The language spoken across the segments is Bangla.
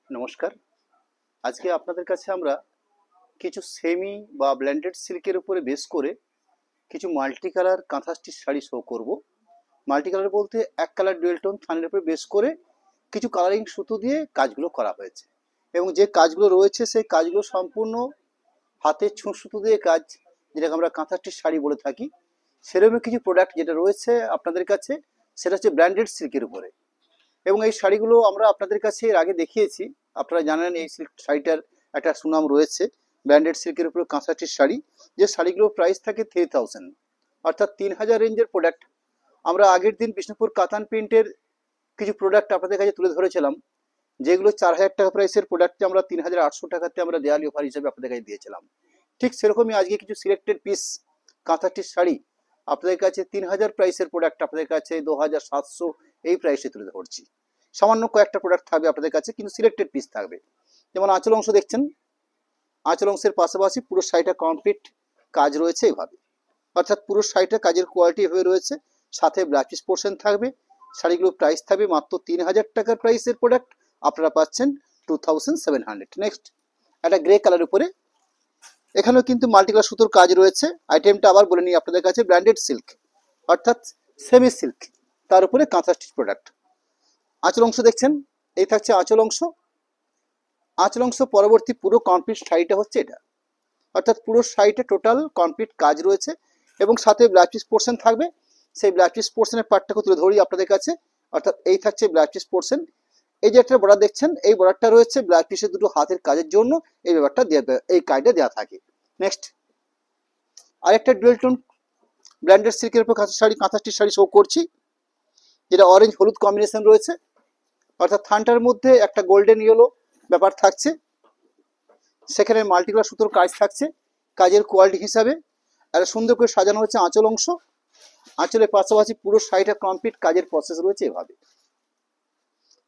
নমস্কার। আজকে আপনাদের কাছে আমরা কিছু সেমি বা ব্লেন্ডেড সিল্কের উপরে বেস করে কিছু মাল্টি কালার কাঁথা স্টিচ শাড়ি শো করব। মাল্টি কালার বলতে এক কালার ডুয়েল টোন থানের উপরে বেস করে কিছু কালারিং সুতো দিয়ে কাজগুলো করা হয়েছে, এবং যে কাজগুলো রয়েছে সেই কাজগুলো সম্পূর্ণ হাতের ছুঁচ সুতো দিয়ে কাজ, যেটাকে আমরা কাঁথা স্টিচ শাড়ি বলে থাকি। সেরকম কিছু প্রোডাক্ট যেটা রয়েছে আপনাদের কাছে, সেটা হচ্ছে ব্র্যান্ডেড সিল্কের উপরে। এবং এই শাড়িগুলো আমরা আপনাদের কাছে এর আগে দেখিয়েছি। আপনারা জানেন এই সিল্ক শাড়িটার একটা সুনাম রয়েছে, ব্র্যান্ডেড সিল্কের উপরে কাঁসাটির শাড়ি। যে শাড়িগুলোর প্রাইস থাকে 3000, অর্থাৎ 3000 রেঞ্জের প্রোডাক্ট। আমরা আগের দিন বিষ্ণুপুর কাতান প্রিন্টের কিছু প্রোডাক্ট আপনাদের কাছে তুলে ধরেছিলাম, যেগুলো 4000 টাকা প্রাইসের প্রোডাক্টে আমরা 3800 টাকাতে আমরা দেওয়ালি অফার হিসেবে আপনাদের কাছে দিয়েছিলাম। ঠিক সেরকমই আজকে কিছু সিলেক্টেড পিস কাঁথাটির শাড়ি আপনাদের কাছে 3000 প্রাইসের প্রোডাক্ট আপনাদের কাছে 2700 এই প্রাইসে তুলে ধরছি। সামান্য কয়েকটা প্রোডাক্ট থাকবে আপনাদের কাছে, কিন্তু সিলেক্টেড পিস থাকবে। যেমন আঁচল অংশ দেখছেন, আঁচল অংশের পাশাপাশি পুরো শাড়িটা কমপ্লিট কাজ রয়েছে এভাবে, অর্থাৎ পুরো শাড়িটা কাজের কোয়ালিটি এভাবে রয়েছে। সাথে ব্লাউজ পিস পোর্শন থাকবে। শাড়িগুলোর প্রাইস থাকবে মাত্র 3000 টাকার প্রাইসের প্রোডাক্ট আপনারা পাচ্ছেন 2700। নেক্সট একটা গ্রে কালার উপরে, এখানেও কিন্তু মাল্টি কালার সুতোর কাজ রয়েছে। আইটেমটা আবার বলে নিই আপনাদের কাছে, ব্র্যান্ডেড সিল্ক অর্থাৎ সেমি সিল্ক, তার উপরে কাঁথা স্টিচ প্রোডাক্ট। আঁচল অংশ দেখছেন, এই থাকছে আঁচল অংশ। আঁচল অংশ পরবর্তী পুরো কমপ্লিট শাড়িটা হচ্ছে এটা, অর্থাৎ পুরো শাড়িটা টোটাল কমপ্লিট কাজ রয়েছে, এবং সাথে ব্লাউজ পিস পোর্শন থাকবে। সেই ব্লাউজ পিস পোর্শনের পার্টটাকে তুলে ধরি আপনাদের কাছে, অর্থাৎ এই থাকছে ব্লাউজ পিস পোর্শন। এই যে একটা বর্ডার দেখছেন, এই বর্ডারটা রয়েছে ব্লাউজ পিসের দুটো হাতের কাজের জন্য, এই ব্যাপারটা এই কাজটা দেওয়া থাকে। নেক্সট আরেকটা ডুয়েল টোন ব্র্যান্ডেড সিল্কের উপর কাঁথা স্টিচ শাড়ি শো করছি, যেটা অরেঞ্জ হলুদ কম্বিনেশন রয়েছে, অর্থাৎ থানটার মধ্যে একটা গোল্ডেন ইয়েলো ব্যাপার থাকছে। সেখানে মাল্টি কালার সুতোর কাজ থাকছে। কাজের কোয়ালিটি হিসাবে একটা সুন্দর করে সাজানো হচ্ছে আঁচল অংশ। আঁচলের পাশাপাশি পুরো শাড়িটা কমপ্লিট কাজের প্রসেস রয়েছে এভাবে।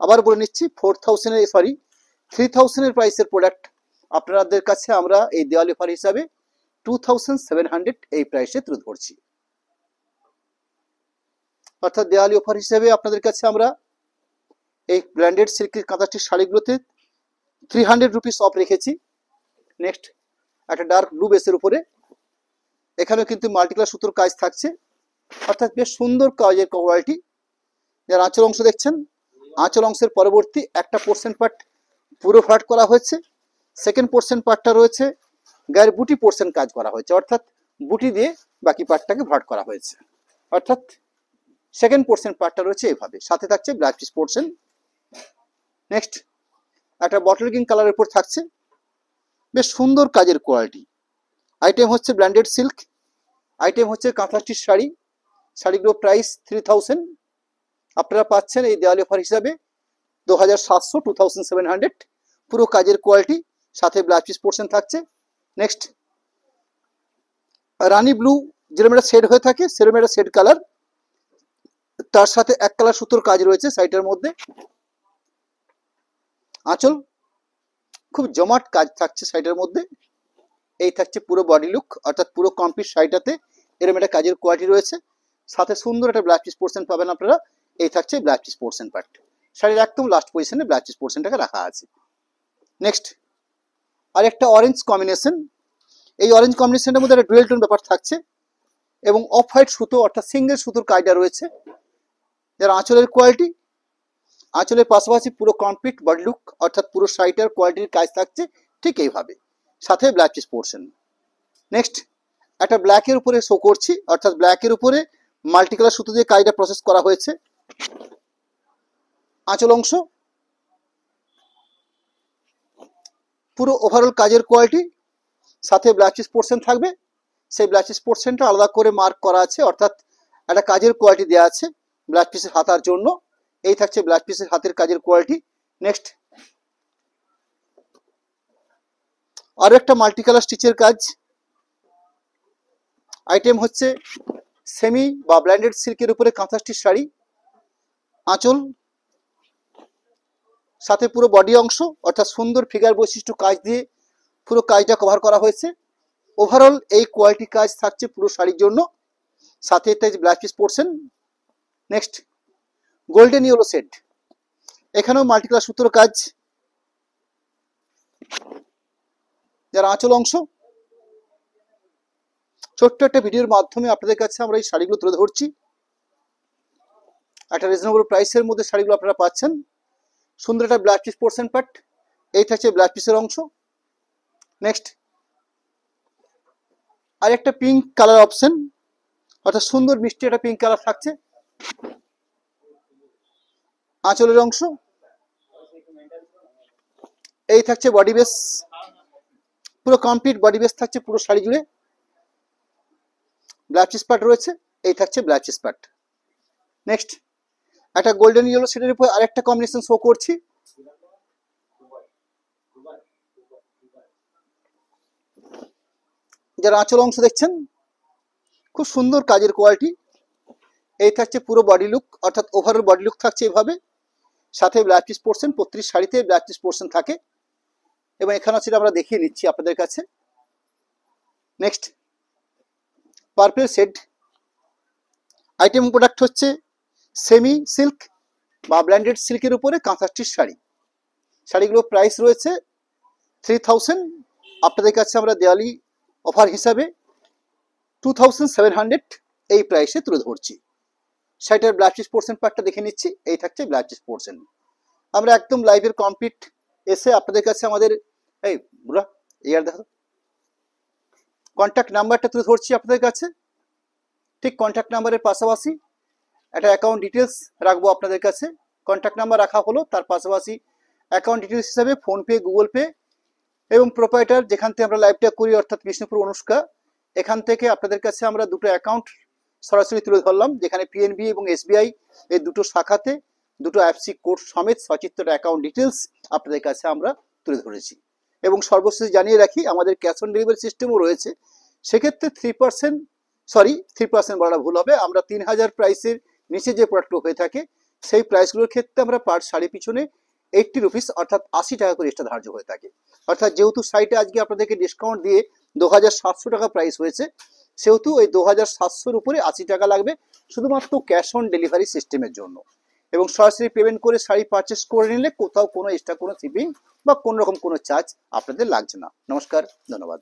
আবার বলে নিচ্ছি, 3000 প্রাইসের প্রোডাক্ট আপনাদের কাছে আমরা এই দেওয়ালি অফার হিসাবে 2700 এই প্রাইসে তুলে ধরছি। অর্থাৎ দেওয়ালি অফার হিসেবে আপনাদের কাছে আমরা এই ব্র্যান্ডেড সিল্কের কাঁথা স্টিচ শাড়িগুলোতে 300 রুপিস অফ রেখেছি। নেক্সট একটা ডার্ক ব্লু বেসের উপরে, এখানেও কিন্তু মাল্টি কালার সুতোর কাজ থাকছে, অর্থাৎ বেশ সুন্দর কাজের কোয়ালিটি। যার আঁচল অংশ দেখছেন, আঁচল অংশের পরবর্তী একটা পোর্শন পার্ট পুরো ফ্ল্যাট করা হয়েছে। সেকেন্ড পোর্শন পার্টটা রয়েছে গায়ের বুটি পোর্শন কাজ করা হয়েছে, অর্থাৎ বুটি দিয়ে বাকি পার্টটাকে ফ্ল্যাট করা হয়েছে। অর্থাৎ সেকেন্ড পোর্শন পার্টটা রয়েছে এভাবে, সাথে থাকছে ব্লাউজ পিস পোর্শন। নেক্সট একটা বটল গ্রিন কালারের উপর থাকছে, বেশ সুন্দর কাজের কোয়ালিটি। আইটেম হচ্ছে ব্র্যান্ডেড সিল্ক, আইটেম হচ্ছে কাঁথা স্টিচ শাড়ি। শাড়িগুলোর প্রাইস 3000, আপনারা পাচ্ছেন এই দেওয়ালি অফার হিসাবে 2700 পুরো কাজের কোয়ালিটি, সাথে ব্লাউজ পিস পোর্শন থাকছে। নেক্সট রানী ব্লু যেরকম একটা শেড হয়ে থাকে, সেরকম একটা শেড কালার, তার সাথে এক কালার সুতোর কাজ রয়েছে শাড়িটার মধ্যে। আঁচল খুব জমাট কাজ থাকছে শাড়িটার মধ্যে। এই থাকছে পুরো বডি লুক, অর্থাৎ পুরো কমপ্লিট শাড়িটাতে এরকম একটা কাজের কোয়ালিটি রয়েছে। সাথে সুন্দর একটা ব্লাউজ পিস পোর্শন পাবেন আপনারা। এই থাকছে ব্লাউজ পিস পোর্শন পার্ট। শাড়ির একদম লাস্ট পজিশনে ব্লাউজ পিস পোর্শনটাকে রাখা আছে। নেক্সট আর একটা অরেঞ্জ কম্বিনেশন, এই অরেঞ্জ কম্বিনেশনের মধ্যে একটা ডুয়েল টোন ব্যাপার থাকছে, এবং অফ হোয়াইট সুতো অর্থাৎ সিঙ্গেল সুতোর কাজটা রয়েছে। যার আঁচলের কোয়ালিটি, আঁচলের পাশাপাশি পুরো কমপ্লিট বডি লুক, অর্থাৎ পুরো শাড়িটার কোয়ালিটির কাজ থাকছে ঠিক এইভাবে, সাথে ব্লাউজ পিস পোর্শন। নেক্সট একটা ব্ল্যাকের উপরে শো করছি, অর্থাৎ ব্ল্যাকের উপরে মাল্টি কালার সুতো দিয়ে কাজটা প্রসেস করা হয়েছে। আঁচল অংশ পুরো ওভারঅল কাজের কোয়ালিটি, সাথে ব্লাউজ পিস পোর্শন থাকবে। সেই ব্লাউজ পিস পোর্শনটা আলাদা করে মার্ক করা আছে, অর্থাৎ একটা কাজের কোয়ালিটি দেওয়া আছে ব্লাউজ পিসের হাতার জন্য। এই থাকছে ব্লাউজ পিসের হাতের কাজের কোয়ালিটি। নেক্সট আরো একটা মাল্টি কালার স্টিচের কাজ। আইটেম হচ্ছে সেমি বা ব্ল্যান্ডেড সিল্কের উপরে কাঁথা স্টিচ শাড়ি। আঁচল সাথে পুরো বডি অংশ, অর্থাৎ সুন্দর ফিগার বৈশিষ্ট্য কাজ দিয়ে পুরো কাজটা কভার করা হয়েছে। ওভারঅল এই কোয়ালিটি কাজ থাকছে পুরো শাড়ির জন্য, সাথে blouse piece portion. Next golden yellow shade, এখানেও মাল্টি কালার সুতোর কাজ, যার আঁচল অংশ, ছোট্ট একটা ভিডিওর মাধ্যমে আপনাদের কাছে আমরা এই শাড়িগুলো তুলে ধরছি। একটা রিজনেবল প্রাইসের মধ্যে শাড়িগুলো আপনারা পাচ্ছেন। সুন্দর একটা ব্লাউজ পিস পোর্শন পার্ট, এই থাকছে ব্লাউজ পিসের অংশ। নেক্সট আর একটা পিঙ্ক কালার অপশন, অর্থাৎ সুন্দর মিষ্টি একটা পিঙ্ক কালার থাকছে। আঁচলের অংশ, এই থাকছে বডি বেস, পুরো কমপ্লিট বডি বেস থাকছে পুরো শাড়ি জুড়ে। ব্লাউজ পিস পার্ট রয়েছে, এই থাকছে ব্লাউজ পিস পার্ট। নেক্সট একটা গোল্ডেন ইয়েলো শেডের উপর আরেকটা কম্বিনেশন শো করছি। যার আঁচল অংশ দেখছেন, খুব সুন্দর কাজের কোয়ালিটি। এই থাকছে পুরো বডি লুক, অর্থাৎ ওভারঅল বডি লুক থাকছে এভাবে। সাথে ব্লাউজ পিস পোর্শন, প্রত্যেক শাড়িতে ব্লাউজ পিস পোর্শন থাকে এবং এখানে সেটা আমরা দেখিয়ে নিচ্ছি আপনাদের কাছে। Next purple shade item product হচ্ছে সেমি সিল্ক বা ব্ল্যান্ডেড সিল্কের উপরে কাঁথাস্টিচ শাড়ি। শাড়িগুলোর প্রাইস রয়েছে 3000। আপনাদের কাছে আমরা দেওয়ালি অফার হিসাবে 2700 এই প্রাইসে তুলে ধরছি। শাড়িটার ব্লাউজ পিস পোর্শন পার্টটা দেখে নিচ্ছি, এই থাকছে ব্লাউজ পিস পোর্শন। আমরা একদম লাইভের কমপ্লিট এসে আপনাদের কাছে আমাদের এই বুড়া ইয়ার দেখো কন্ট্যাক্ট নাম্বারটা তুলে ধরছি আপনাদের কাছে। ঠিক কন্ট্যাক্ট নাম্বারের পাশাপাশি একটা অ্যাকাউন্ট ডিটেলস রাখবো আপনাদের কাছে। কন্ট্যাক্ট নাম্বার রাখা হলো, তার পাশাপাশি অ্যাকাউন্ট ডিটেলস হিসাবে ফোনপে, গুগল পে এবং প্রোপাইটার যেখান থেকে আমরা লাইভটা করি, অর্থাৎ বিষ্ণুপুর অনুষ্কা, এখান থেকে আপনাদের কাছে আমরা দুটো অ্যাকাউন্ট সরাসরি তুলে ধরলাম, যেখানে পিএনবি এবং এসবিআই এই দুটো শাখাতে দুটো অ্যাপসি কোড সমেত সচিত্র অ্যাকাউন্ট ডিটেলস আপনাদের কাছে আমরা তুলে ধরেছি। এবং সর্বশেষ জানিয়ে রাখি, আমাদের ক্যাশ অন ডেলিভারি সিস্টেমও রয়েছে। সেক্ষেত্রে 3% বলাটা ভুল হবে, আমরা 3000 প্রাইসের নিচে যে প্রোডাক্টগুলো হয়ে থাকে সেই প্রাইসগুলোর ক্ষেত্রে আমরা পার শাড়ি পিছনে 80 রুপিস অর্থাৎ 80 টাকা করে এক্সট্রা ধার্য হয়ে থাকে। অর্থাৎ যেহেতু শাড়িটা আজকে আপনাদেরকে ডিসকাউন্ট দিয়ে 2700 টাকা প্রাইস হয়েছে, সেহেতু ওই 2700-র উপরে 80 টাকা লাগবে শুধুমাত্র ক্যাশ অন ডেলিভারি সিস্টেমের জন্য। এবং সরাসরি পেমেন্ট করে শাড়ি পারচেস করে নিলে কোথাও কোনো এক্সট্রা কোনো শিপিং বা কোনো রকম কোনো চার্জ আপনাদের লাগছে না। নমস্কার, ধন্যবাদ।